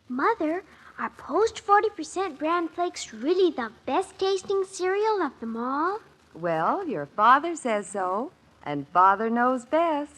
Mother, are Post 40% Bran Flakes really the best-tasting cereal of them all? Well, your father says so, and Father knows best.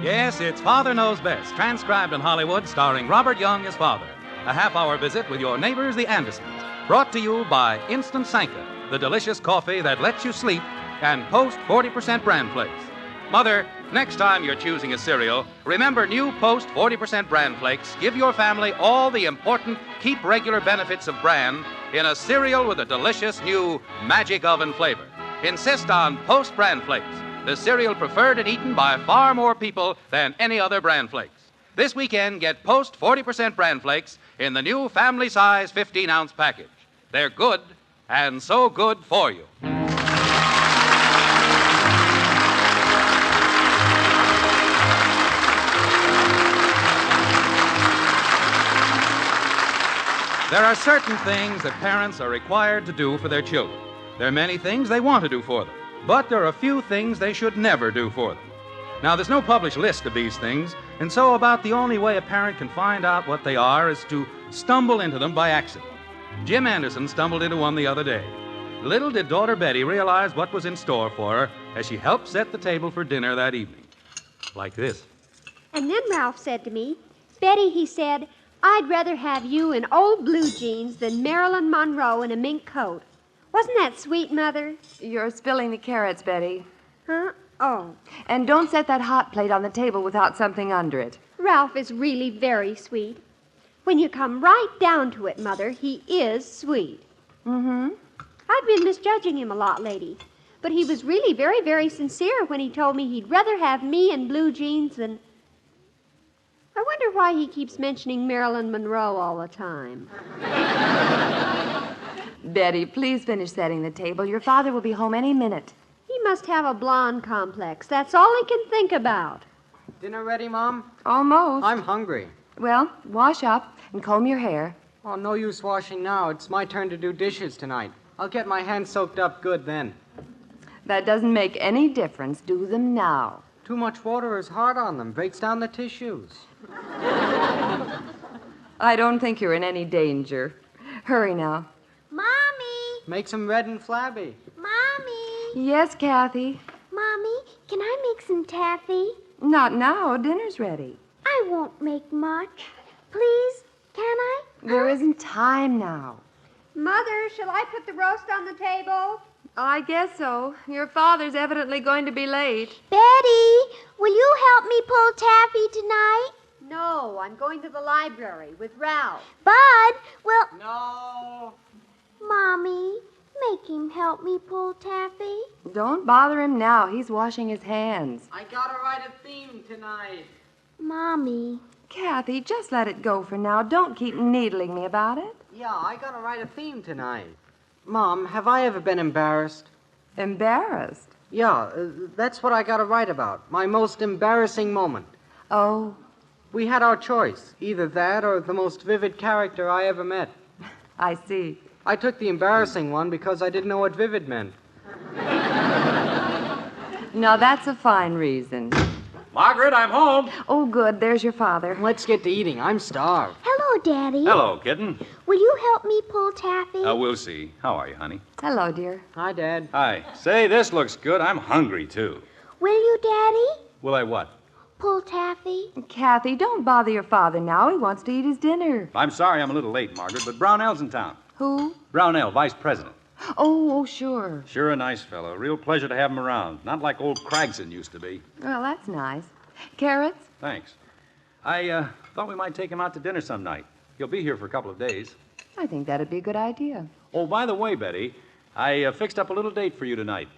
Yes, it's Father Knows Best, transcribed in Hollywood, starring Robert Young as Father. A half-hour visit with your neighbors, the Andersons. Brought to you by Instant Sanka, the delicious coffee that lets you sleep, and Post 40% Bran Flakes. Mother, next time you're choosing a cereal, remember new Post 40% Bran Flakes give your family all the important keep regular benefits of bran in a cereal with a delicious new magic oven flavor. Insist on Post Bran Flakes, the cereal preferred and eaten by far more people than any other Bran Flakes. This weekend, get Post 40% Bran Flakes in the new family-size 15-ounce package. They're good, and so good for you. There are certain things that parents are required to do for their children. There are many things they want to do for them, but there are a few things they should never do for them. Now, there's no published list of these things, and so about the only way a parent can find out what they are is to stumble into them by accident. Jim Anderson stumbled into one the other day. Little did daughter Betty realize what was in store for her as she helped set the table for dinner that evening. Like this. And then Ralph said to me, Betty, he said, I'd rather have you in old blue jeans than Marilyn Monroe in a mink coat. Wasn't that sweet, Mother? You're spilling the carrots, Betty. Huh? Oh. And don't set that hot plate on the table without something under it. Ralph is really very sweet. When you come right down to it, Mother, he is sweet. Mm-hmm. I've been misjudging him a lot lately, but he was really very, very sincere when he told me he'd rather have me in blue jeans than... I wonder why he keeps mentioning Marilyn Monroe all the time. Betty, please finish setting the table. Your father will be home any minute. He must have a blonde complex. That's all he can think about. Dinner ready, Mom? Almost. I'm hungry. Well, wash up and comb your hair. Oh, no use washing now. It's my turn to do dishes tonight. I'll get my hands soaked up good then. That doesn't make any difference. Do them now. Too much water is hard on them. Breaks down the tissues. I don't think you're in any danger. Hurry now. Mommy! Makes them red and flabby. Mommy! Yes, Kathy? Mommy, can I make some taffy? Not now. Dinner's ready. I won't make much. Please, can I? There isn't time now. Mother, shall I put the roast on the table? I guess so. Your father's evidently going to be late. Betty, will you help me pull taffy tonight? No, I'm going to the library with Ralph. Bud, well... No. Mommy, make him help me pull taffy. Don't bother him now. He's washing his hands. I gotta write a theme tonight. Mommy. Kathy, just let it go for now. Don't keep needling me about it. Yeah, I gotta write a theme tonight. Mom, have I ever been embarrassed? Embarrassed? Yeah, that's what I gotta write about. My most embarrassing moment. Oh. We had our choice. Either that or the most vivid character I ever met. I see. I took the embarrassing one because I didn't know what vivid meant. Now, that's a fine reason. Margaret, I'm home. Oh, good. There's your father. Let's get to eating. I'm starved. Hello, Daddy. Hello, kitten. Will you help me pull taffy? We'll see. How are you, honey? Hello, dear. Hi, Dad. Hi. Say, this looks good. I'm hungry, too. Will you, Daddy? Will I what? Pull taffy? Kathy, don't bother your father now. He wants to eat his dinner. I'm sorry I'm a little late, Margaret, but Brownell's in town. Who? Brownell, vice president. Oh, sure. Sure a nice fellow. Real pleasure to have him around. Not like old Cragson used to be. Well, that's nice. Carrots? Thanks. I thought we might take him out to dinner some night. He'll be here for a couple of days. I think that'd be a good idea. Oh, by the way, Betty, I fixed up a little date for you tonight.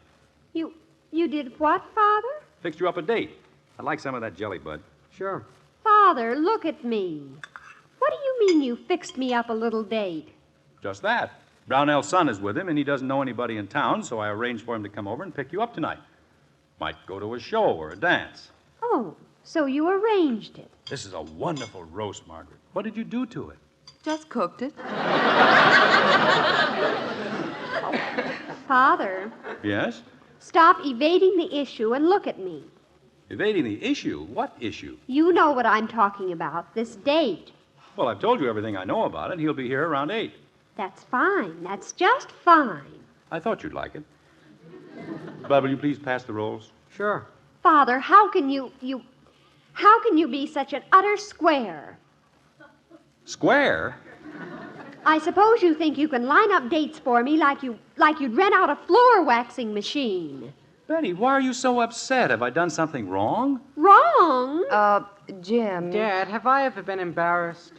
You did what, Father? Fixed you up a date. I'd like some of that jelly, Bud. Sure. Father, look at me. What do you mean you fixed me up a little date? Just that. Brownell's son is with him, and he doesn't know anybody in town, so I arranged for him to come over and pick you up tonight. Might go to a show or a dance. Oh, so you arranged it. This is a wonderful roast, Margaret. What did you do to it? Just cooked it. Father, Yes? stop evading the issue and look at me. Evading the issue? What issue? You know what I'm talking about, this date. Well, I've told you everything I know about it. He'll be here around 8. That's fine. That's just fine. I thought you'd like it. Bud, will you please pass the rolls? Sure. Father, how can you be such an utter square? Square? I suppose you think you can line up dates for me like you'd rent out a floor waxing machine. Betty, why are you so upset? Have I done something wrong? Wrong? Jim. Dad, have I ever been embarrassed?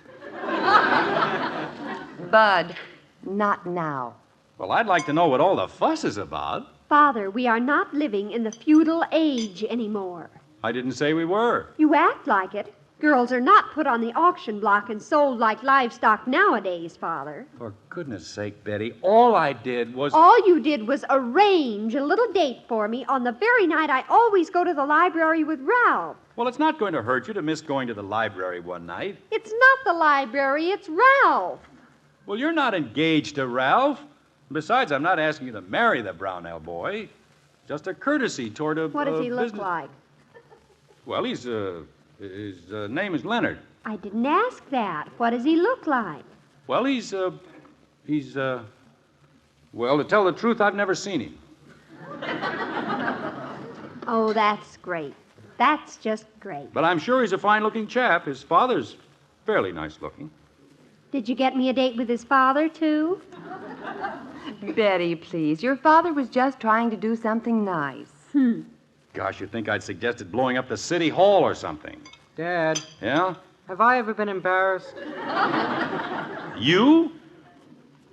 Bud, not now. Well, I'd like to know what all the fuss is about. Father, we are not living in the feudal age anymore. I didn't say we were. You act like it. Girls are not put on the auction block and sold like livestock nowadays, Father. For goodness sake, Betty, all I did was... All you did was arrange a little date for me on the very night I always go to the library with Ralph. Well, it's not going to hurt you to miss going to the library one night. It's not the library, it's Ralph. Well, you're not engaged to Ralph. Besides, I'm not asking you to marry the Brownell boy. Just a courtesy toward a... What does he look business... like? Well, his name is Leonard. I didn't ask that. What does he look like? Well, well, to tell the truth, I've never seen him. Oh, that's great. That's just great. But I'm sure he's a fine-looking chap. His father's fairly nice-looking. Did you get me a date with his father, too? Betty, please. Your father was just trying to do something nice. Gosh, you'd think I'd suggested blowing up the city hall or something. Dad, Yeah? have I ever been embarrassed? You?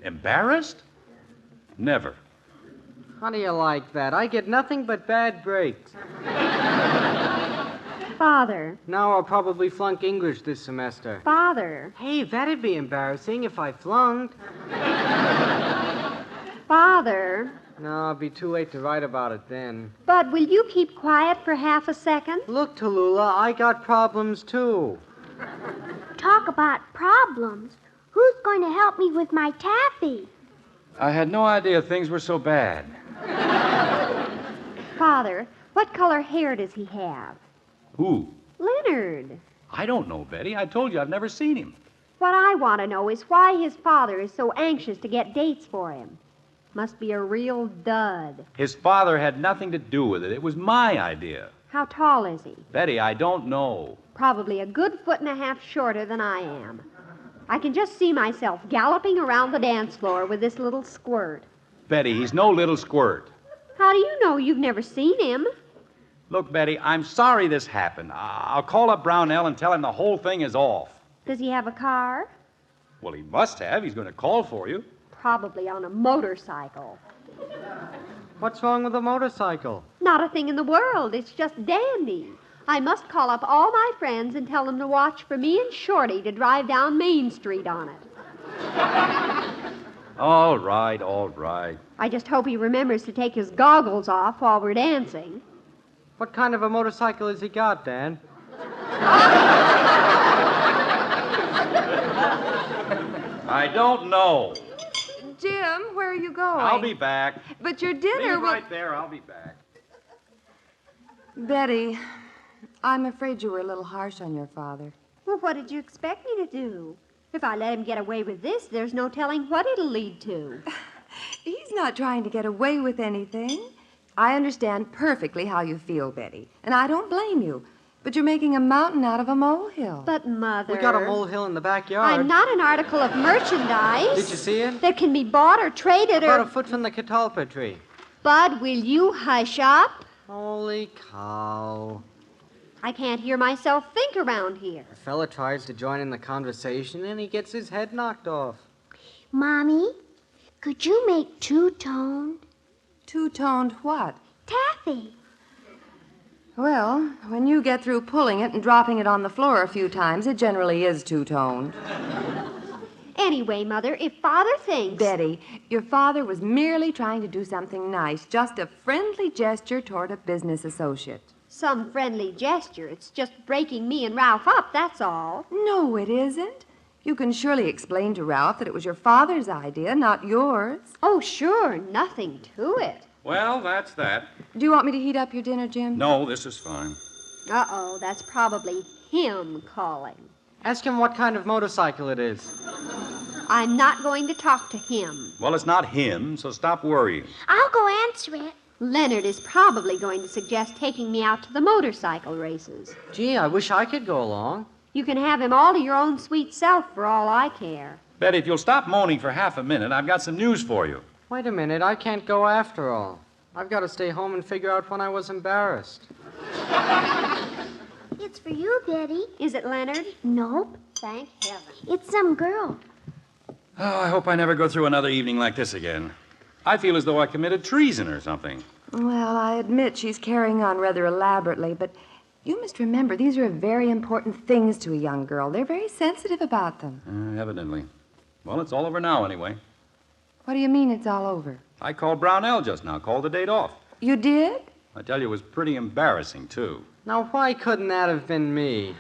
Embarrassed? Never. How do you like that? I get nothing but bad breaks. Father, Now I'll probably flunk English this semester. Father, Hey, that'd be embarrassing if I flunked. Father. No, it'll be too late to write about it then. Bud, will you keep quiet for half a second? Look, Tallulah, I got problems too. Talk about problems. Who's going to help me with my taffy? I had no idea things were so bad. Father, what color hair does he have? Who? Leonard. I don't know, Betty. I told you I've never seen him. What I want to know is why his father is so anxious to get dates for him. Must be a real dud. His father had nothing to do with it. It was my idea. How tall is he? Betty, I don't know. Probably a good foot and a half shorter than I am. I can just see myself galloping around the dance floor with this little squirt. Betty, he's no little squirt. How do you know? You've never seen him. Look, Betty, I'm sorry this happened. I'll call up Brownell and tell him the whole thing is off. Does he have a car? Well, he must have. He's going to call for you. Probably on a motorcycle. What's wrong with a motorcycle? Not a thing in the world. It's just dandy. I must call up all my friends and tell them to watch for me and Shorty to drive down Main Street on it. All right, all right. I just hope he remembers to take his goggles off while we're dancing. What kind of a motorcycle has he got, Dan? I don't know. Jim, where are you going? I'll be back. But your dinner Leave will... right there. I'll be back. Betty, I'm afraid you were a little harsh on your father. Well, what did you expect me to do? If I let him get away with this, there's no telling what it'll lead to. He's not trying to get away with anything. I understand perfectly how you feel, Betty, and I don't blame you. But you're making a mountain out of a molehill. But, Mother... We got a molehill in the backyard. I'm not an article of merchandise. Did you see it? That can be bought or traded About or... a foot from the catalpa tree. Bud, will you hush up? Holy cow. I can't hear myself think around here. A fella tries to join in the conversation and he gets his head knocked off. Mommy, could you make two-toned Two-toned what? taffy? Well, when you get through pulling it and dropping it on the floor a few times, it generally is two-toned. Anyway, Mother, if Father thinks... Betty, your father was merely trying to do something nice, just a friendly gesture toward a business associate. Some friendly gesture. It's just breaking me and Ralph up, that's all. No, it isn't. You can surely explain to Ralph that it was your father's idea, not yours. Oh, sure, nothing to it. Well, that's that. Do you want me to heat up your dinner, Jim? No, this is fine. Uh-oh, that's probably him calling. Ask him what kind of motorcycle it is. I'm not going to talk to him. Well, it's not him, so stop worrying. I'll go answer it. Leonard is probably going to suggest taking me out to the motorcycle races. Gee, I wish I could go along. You can have him all to your own sweet self for all I care. Betty, if you'll stop moaning for half a minute, I've got some news for you. Wait a minute, I can't go after all. I've got to stay home and figure out when I was embarrassed. It's for you, Betty. Is it Leonard? Nope. Thank heaven. It's some girl. Oh, I hope I never go through another evening like this again. I feel as though I committed treason or something. Well, I admit she's carrying on rather elaborately, but you must remember these are very important things to a young girl. They're very sensitive about them. Evidently. Well, it's all over now anyway. What do you mean it's all over? I called Brownell just now, called the date off. You did? I tell you, it was pretty embarrassing, too. Now, why couldn't that have been me?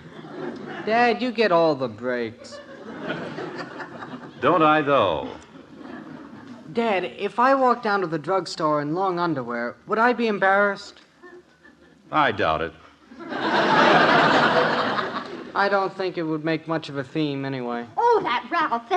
Dad, you get all the breaks. Don't I, though? Dad, if I walked down to the drugstore in long underwear, would I be embarrassed? I doubt it. I don't think it would make much of a theme anyway. Oh, that Ralph,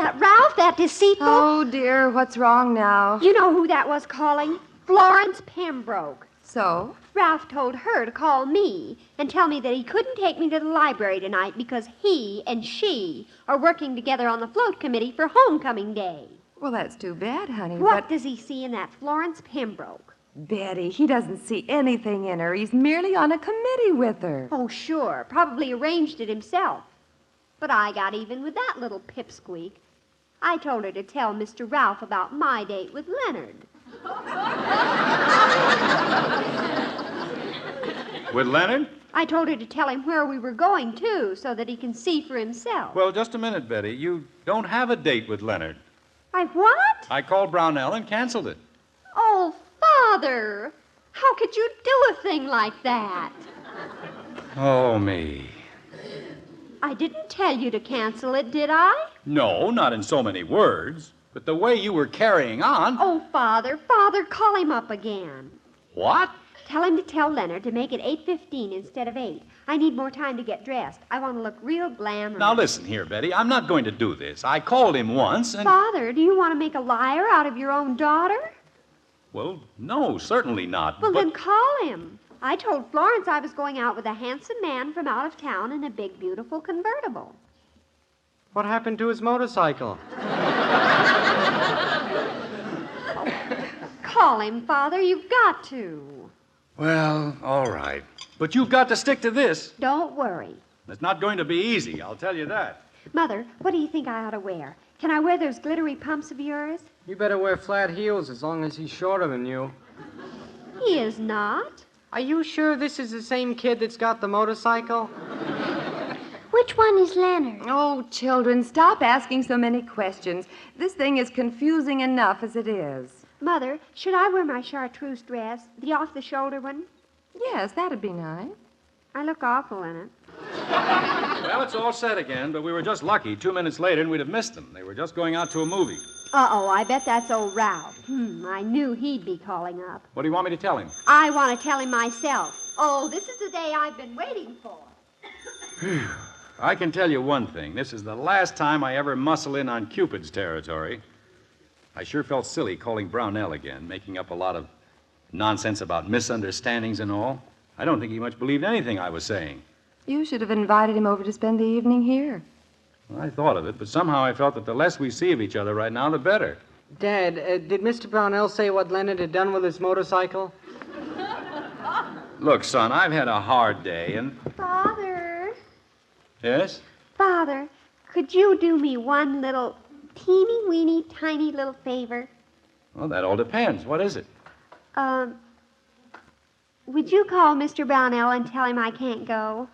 that deceitful. Oh, dear, what's wrong now? You know who that was calling? Florence Pembroke. So? Ralph told her to call me and tell me that he couldn't take me to the library tonight because he and she are working together on the float committee for homecoming day. Well, that's too bad, honey. What But does he see in that Florence Pembroke? Betty, he doesn't see anything in her. He's merely on a committee with her. Oh, sure. Probably arranged it himself. But I got even with that little pipsqueak. I told her to tell Mr. Ralph about my date with Leonard. With Leonard? I told her to tell him where we were going, too, so that he can see for himself. Well, just a minute, Betty. You don't have a date with Leonard. I what? I called Brownell and canceled it. Oh, Father! How could you do a thing like that? Oh, me. I didn't tell you to cancel it, did I? No, not in so many words. But the way you were carrying on... Oh, Father, call him up again. What? Tell him to tell Leonard to make it 8:15 instead of 8. I need more time to get dressed. I want to look real glamorous. Now, listen here, Betty. I'm not going to do this. I called him once and... Father, do you want to make a liar out of your own daughter? Well, no, certainly not. Well, but... then call him. I told Florence I was going out with a handsome man from out of town in a big, beautiful convertible. What happened to his motorcycle? Call him, Father. You've got to. Well, all right. But you've got to stick to this. Don't worry. It's not going to be easy, I'll tell you that. Mother, what do you think I ought to wear? Can I wear those glittery pumps of yours? You better wear flat heels as long as he's shorter than you. He is not. Are you sure this is the same kid that's got the motorcycle? Which one is Leonard? Oh, children, stop asking so many questions. This thing is confusing enough as it is. Mother, should I wear my chartreuse dress, the off-the-shoulder one? Yes, that'd be nice. I look awful in it. Well, it's all set again, but we were just lucky. 2 minutes later, and we'd have missed them. They were just going out to a movie. Uh-oh, I bet that's old Ralph. I knew he'd be calling up. What do you want me to tell him? I want to tell him myself. Oh, this is the day I've been waiting for. I can tell you one thing. This is the last time I ever muscle in on Cupid's territory. I sure felt silly calling Brownell again, making up a lot of nonsense about misunderstandings and all. I don't think he much believed anything I was saying. You should have invited him over to spend the evening here. Well, I thought of it, but somehow I felt that the less we see of each other right now, the better. Dad, did Mr. Brownell say what Leonard had done with his motorcycle? Look, son, I've had a hard day, and... Father. Yes? Father, could you do me one little teeny-weeny tiny little favor? Well, that all depends. What is it? Would you call Mr. Brownell and tell him I can't go?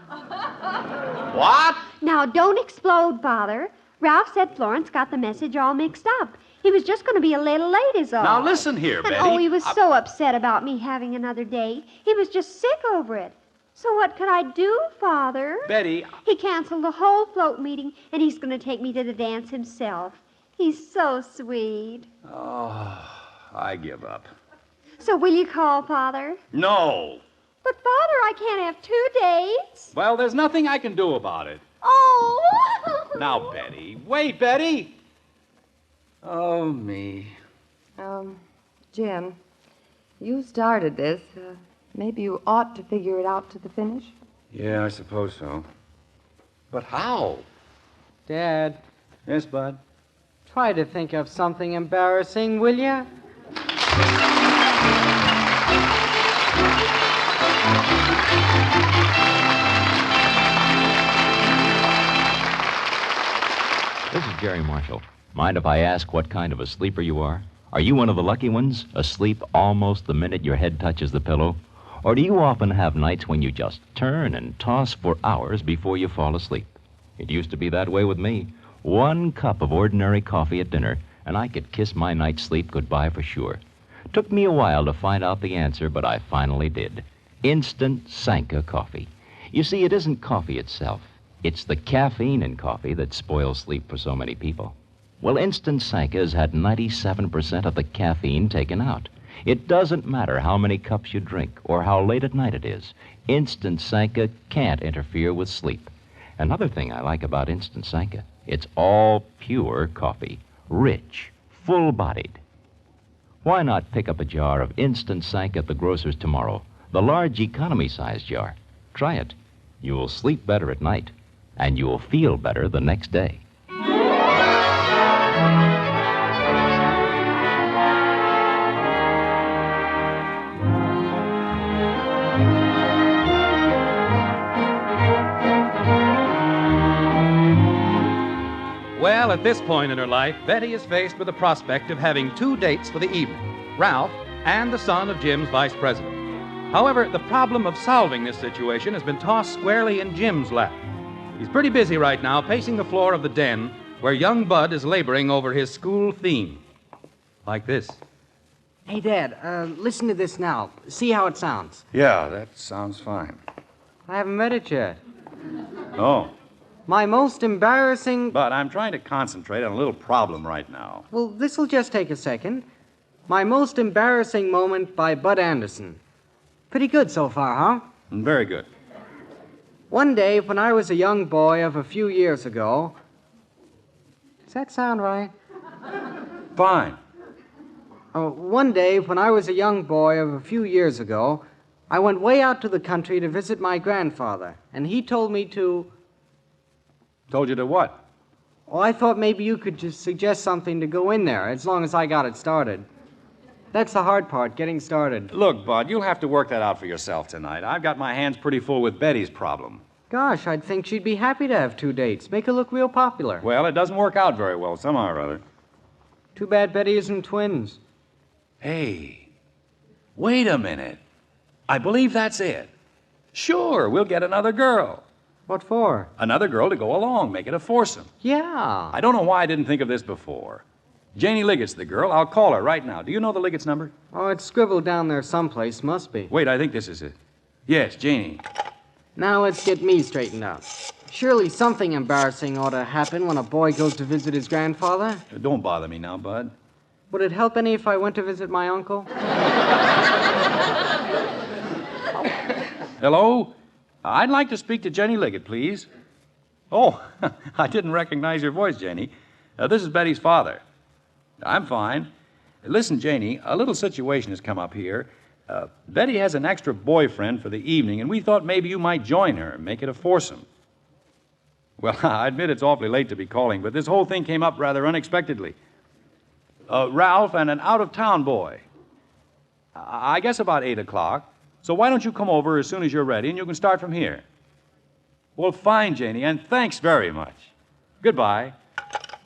What? Now, don't explode, Father. Ralph said Florence got the message all mixed up. He was just going to be a little late is all. Now, listen here, And Betty. oh, he was so upset about me having another date. He was just sick over it. So what could I do, Father? Betty, He canceled the whole float meeting, and he's going to take me to the dance himself. He's so sweet. I give up. So will you call, Father? No. But, Father, I can't have 2 dates. Well, there's nothing I can do about it. Oh! Now, Betty. Wait, Betty. Oh, me. Jim, you started this. Maybe you ought to figure it out to the finish. Yeah, I suppose so. But how? Dad, Yes, Bud. try to think of something embarrassing, will you? This is Jerry Marshall. Mind if I ask what kind of a sleeper you are? Are you one of the lucky ones, asleep almost the minute your head touches the pillow? Or do you often have nights when you just turn and toss for hours before you fall asleep? It used to be that way with me. 1 cup of ordinary coffee at dinner, and I could kiss my night's sleep goodbye for sure. Took me a while to find out the answer, but I finally did. Instant Sanka coffee. You see, it isn't coffee itself. It's the caffeine in coffee that spoils sleep for so many people. Well, Instant Sanka has had 97% of the caffeine taken out. It doesn't matter how many cups you drink or how late at night it is. Instant Sanka can't interfere with sleep. Another thing I like about Instant Sanka, it's all pure coffee. Rich, full-bodied. Why not pick up a jar of Instant Sanka at the grocer's tomorrow? The large economy-size jar. Try it. You'll sleep better at night, and you'll feel better the next day. Well, at this point in her life, Betty is faced with the prospect of having 2 dates for the evening, Ralph and the son of Jim's vice president. However, the problem of solving this situation has been tossed squarely in Jim's lap. He's pretty busy right now pacing the floor of the den where young Bud is laboring over his school theme. Like this. Hey, Dad, listen to this now. See how it sounds. Yeah, that sounds fine. I haven't met it yet. Oh, My most embarrassing... but I'm trying to concentrate on a little problem right now. Well, this'll just take a second. My most embarrassing moment by Bud Anderson. Pretty good so far, huh? Very good. One day, when I was a young boy of a few years ago... Does that sound right? Fine. One day, when I was a young boy of a few years ago, I went way out to the country to visit my grandfather, and he told me to... Told you to what? Well, I thought maybe you could just suggest something to go in there, as long as I got it started. That's the hard part, getting started. Look, Bud, you'll have to work that out for yourself tonight. I've got my hands pretty full with Betty's problem. Gosh, I'd think she'd be happy to have 2 dates. Make her look real popular. Well, it doesn't work out very well somehow or other. Too bad Betty isn't twins. Hey, wait a minute. I believe that's it. Sure, we'll get another girl. What for? Another girl to go along, make it a foursome. Yeah. I don't know why I didn't think of this before. Janie Liggett's the girl. I'll call her right now. Do you know the Liggett's number? Oh, it's scribbled down there someplace. Must be. Wait, I think this is it. Yes, Janie. Now let's get me straightened out. Surely something embarrassing ought to happen when a boy goes to visit his grandfather. Don't bother me now, Bud. Would it help any if I went to visit my uncle? Hello? I'd like to speak to Jenny Liggett, please. Oh, I didn't recognize your voice, Janie. This is Betty's father. I'm fine. Listen, Janie, a little situation has come up here. Betty has an extra boyfriend for the evening, and we thought maybe you might join her and make it a foursome. Well, I admit it's awfully late to be calling, but this whole thing came up rather unexpectedly. Ralph and an out-of-town boy. I guess about 8 o'clock. So why don't you come over as soon as you're ready, and you can start from here. Well, fine, Janie, and thanks very much. Goodbye.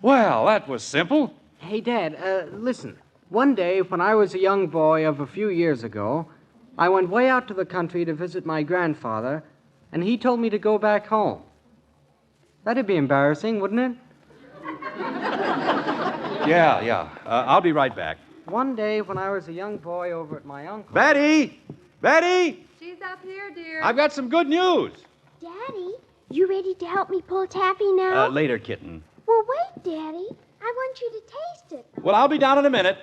Well, that was simple. Hey, Dad, listen. One day, when I was a young boy of a few years ago, I went way out to the country to visit my grandfather, and he told me to go back home. That'd be embarrassing, wouldn't it? Yeah. I'll be right back. One day, when I was a young boy over at my uncle's... Betty! Betty! She's up here, dear. I've got some good news. Daddy, you ready to help me pull taffy now? Later, kitten. Well, wait, Daddy. I want you to taste it. Well, I'll be down in a minute.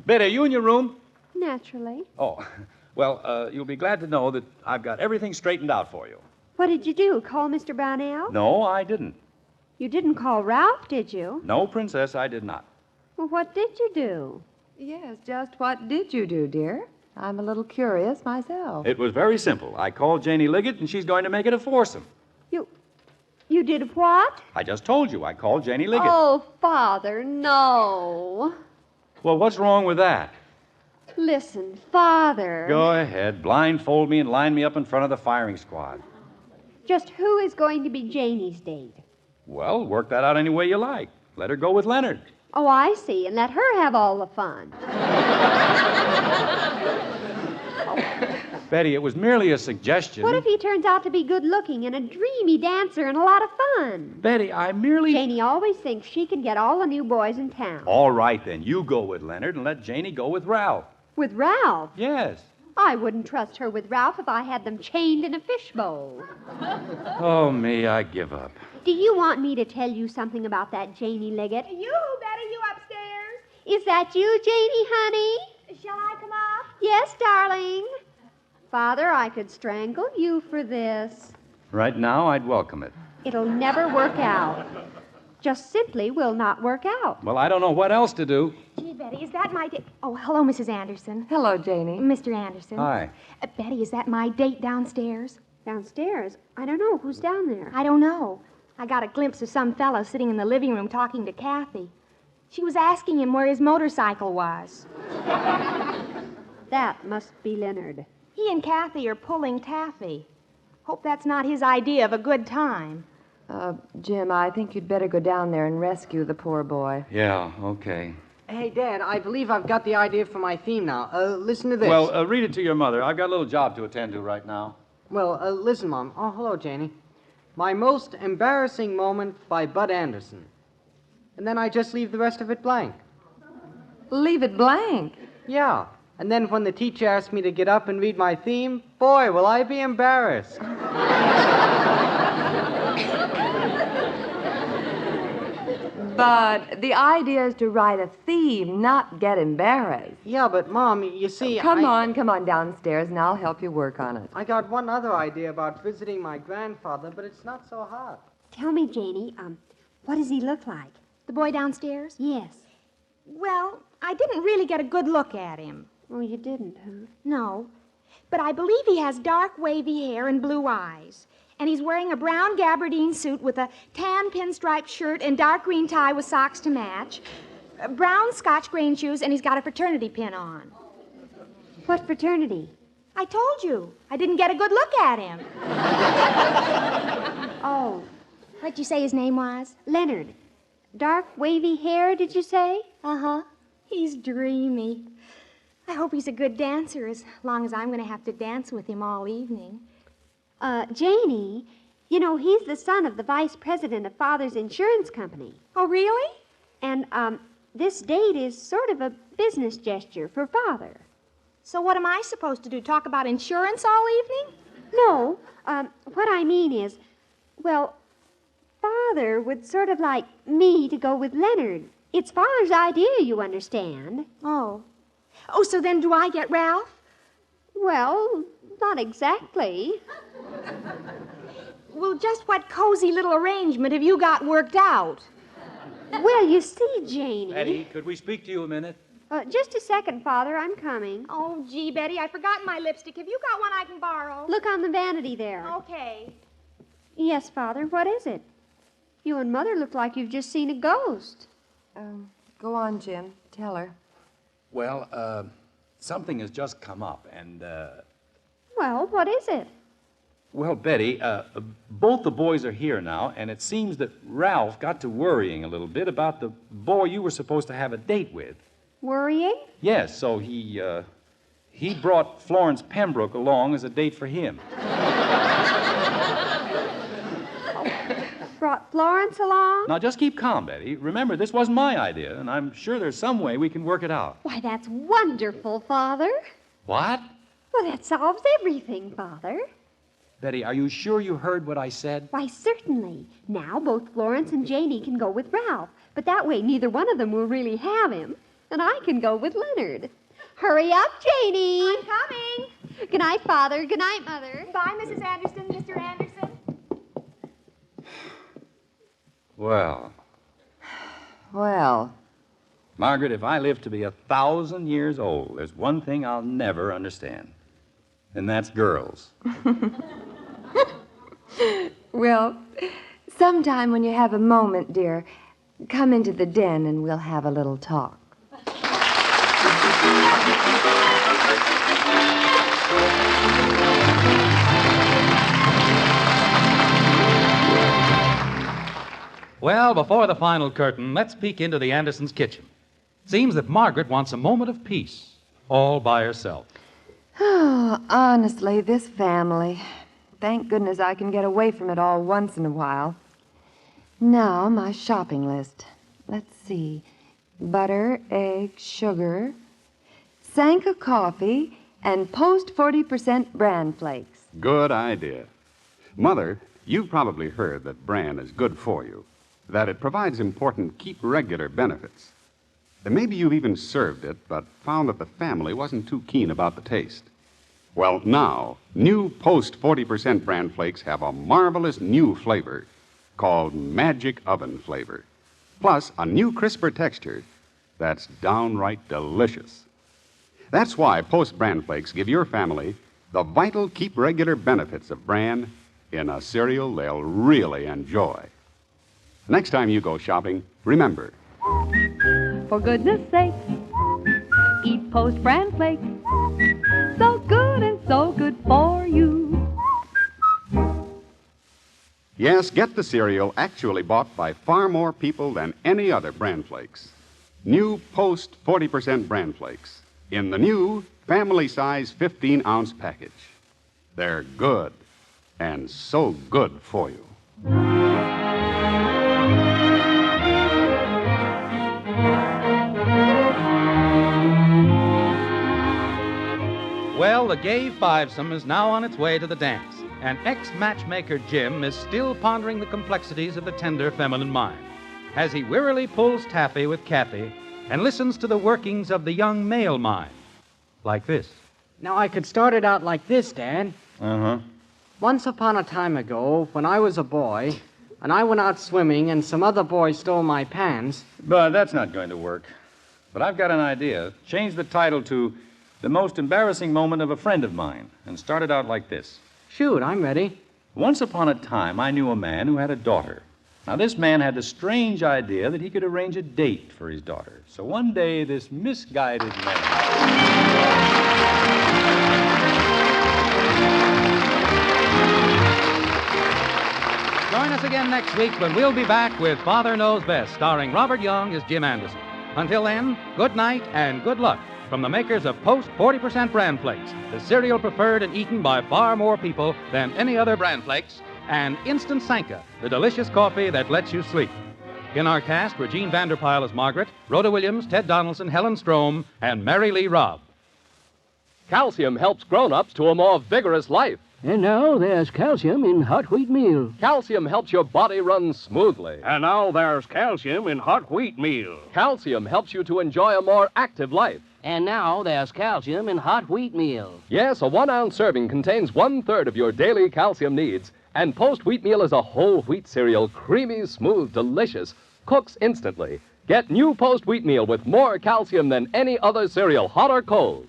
Betty, are you in your room? Naturally. Oh, well, you'll be glad to know that I've got everything straightened out for you. What did you do? Call Mr. Brownell? No, I didn't. You didn't call Ralph, did you? No, Princess, I did not. Well, what did you do? Yes, just what did you do, dear? I'm a little curious myself. It was very simple. I called Janie Liggett, and she's going to make it a foursome. You did what? I just told you. I called Janie Liggett. Oh, Father, no. Well, what's wrong with that? Listen, Father. Go ahead. Blindfold me and line me up in front of the firing squad. Just who is going to be Janie's date? Well, work that out any way you like. Let her go with Leonard. Oh, I see, and let her have all the fun. Betty, it was merely a suggestion. What if he turns out to be good-looking and a dreamy dancer and a lot of fun? Betty, I merely... Janie always thinks she can get all the new boys in town. All right, then. You go with Leonard and let Janie go with Ralph. With Ralph? Yes. I wouldn't trust her with Ralph if I had them chained in a fishbowl. Oh, me, I give up. Do you want me to tell you something about that Janie Liggett? You, Betty, you upstairs? Is that you, Janie, honey? Shall I come up? Yes, darling. Father, I could strangle you for this. Right now, I'd welcome it. It'll never work out. Just simply will not work out. Well, I don't know what else to do. Gee, Betty, is that my date? Oh, hello, Mrs. Anderson. Hello, Janie. Mr. Anderson. Hi. Betty, is that my date downstairs? Downstairs? I don't know. Who's down there? I don't know. I got a glimpse of some fellow sitting in the living room talking to Kathy. She was asking him where his motorcycle was. That must be Leonard. He and Kathy are pulling taffy. Hope that's not his idea of a good time. Jim, I think you'd better go down there and rescue the poor boy. Yeah, okay. Hey, Dad, I believe I've got the idea for my theme now. Listen to this. Well, read it to your mother. I've got a little job to attend to right now. Well, listen, Mom. Oh, hello, Janie. My most embarrassing moment by Bud Anderson. And then I just leave the rest of it blank. Leave it blank. Yeah. And then when the teacher asked me to get up and read my theme, boy, will I be embarrassed. But the idea is to write a theme, not get embarrassed. Yeah, but, Mom, you see, Come on downstairs, and I'll help you work on it. I got one other idea about visiting my grandfather, but it's not so hot. Tell me, Janie, what does he look like? The boy downstairs? Yes. Well, I didn't really get a good look at him. Oh, you didn't, huh? No. But I believe he has dark, wavy hair and blue eyes. And he's wearing a brown gabardine suit with a tan pinstripe shirt and dark green tie with socks to match, brown Scotch green shoes, and he's got a fraternity pin on. What fraternity? I told you. I didn't get a good look at him. Oh, What'd you say his name was? Leonard. Dark, wavy hair, did you say? Uh-huh. He's dreamy. I hope he's a good dancer, as long as I'm going to have to dance with him all evening. Janie, you know, he's the son of the vice president of Father's insurance company. Oh, really? And, this date is sort of a business gesture for Father. So what am I supposed to do, talk about insurance all evening? No, what I mean is, well, Father would sort of like me to go with Leonard. It's Father's idea, you understand. Oh. Oh, so then do I get Ralph? Well, not exactly. Well, just what cozy little arrangement have you got worked out? Well, you see, Janie. Betty, could we speak to you a minute? Just a second, Father. I'm coming. Oh, gee, Betty, I forgot my lipstick. Have you got one I can borrow? Look on the vanity there. Okay. Yes, Father. What is it? You and Mother look like you've just seen a ghost. Go on, Jim. Tell her. Well, something has just come up, and, Well, what is it? Well, Betty, both the boys are here now, and it seems that Ralph got to worrying a little bit about the boy you were supposed to have a date with. Worrying? Yes, so he brought Florence Pembroke along as a date for him. Brought Florence along? Now, just keep calm, Betty. Remember, this wasn't my idea, and I'm sure there's some way we can work it out. Why, that's wonderful, Father. What? Well, that solves everything, Father. Betty, are you sure you heard what I said? Why, certainly. Now both Florence and Janie can go with Ralph, but that way neither one of them will really have him, and I can go with Leonard. Hurry up, Janie. I'm coming. Good night, Father. Good night, Mother. Bye, Mrs. Anderson, Mr. Anderson. Well, Well, Margaret, if I live to be 1,000 years old, there's one thing I'll never understand, and that's girls. well, sometime when you have a moment, dear, come into the den and we'll have a little talk. Well, before the final curtain, let's peek into the Andersons' kitchen. Seems that Margaret wants a moment of peace, all by herself. Oh, honestly, this family. Thank goodness I can get away from it all once in a while. Now, my shopping list. Let's see. Butter, eggs, sugar, Sanka coffee, and Post 40% Bran Flakes. Good idea. Mother, you've probably heard that bran is good for you, that it provides important keep regular benefits. And maybe you've even served it, but found that the family wasn't too keen about the taste. Well, now, new Post 40% Bran Flakes have a marvelous new flavor called Magic Oven Flavor, plus a new crisper texture that's downright delicious. That's why Post Bran Flakes give your family the vital keep regular benefits of bran in a cereal they'll really enjoy. Next time you go shopping, remember, For goodness sake, eat Post Bran Flakes. So good and so good for you. yes, get the cereal actually bought by far more people than any other Bran Flakes. New Post 40% Bran Flakes in the new family-size 15-ounce package. They're good and so good for you. Well, the gay fivesome is now on its way to the dance, and ex-matchmaker Jim is still pondering the complexities of the tender feminine mind as he wearily pulls taffy with Kathy and listens to the workings of the young male mind, like this. Now, I could start it out like this, Dad. Uh-huh. Once upon a time ago, when I was a boy, and I went out swimming and some other boys stole my pants. But that's not going to work. But I've got an idea. Change the title to The Most Embarrassing Moment of a Friend of Mine, and start it out like this. Shoot, I'm ready. Once upon a time, I knew a man who had a daughter. Now, this man had the strange idea that he could arrange a date for his daughter. So one day, this misguided man... Join us again next week when we'll be back with Father Knows Best, starring Robert Young as Jim Anderson. Until then, good night and good luck from the makers of Post 40% Bran Flakes, the cereal preferred and eaten by far more people than any other Bran Flakes, and Instant Sanka, the delicious coffee that lets you sleep. In our cast were Gene Vanderpyle as Margaret, Rhoda Williams, Ted Donaldson, Helen Strome, and Mary Lee Robb. Calcium helps grown-ups to a more vigorous life. And now there's calcium in hot wheat meal. Calcium helps your body run smoothly. And now there's calcium in hot wheat meal. Calcium helps you to enjoy a more active life. And now there's calcium in hot wheat meal. Yes, a 1-ounce serving contains 1/3 of your daily calcium needs. And Post Wheat Meal is a whole wheat cereal, creamy, smooth, delicious, cooks instantly. Get new Post Wheat Meal with more calcium than any other cereal, hot or cold.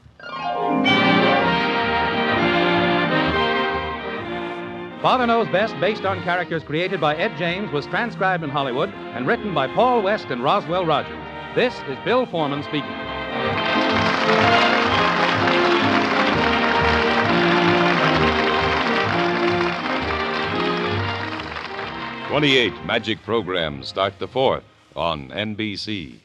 Father Knows Best, based on characters created by Ed James, was transcribed in Hollywood and written by Paul West and Roswell Rogers. This is Bill Foreman speaking. 28 magic programs start the 4th on NBC.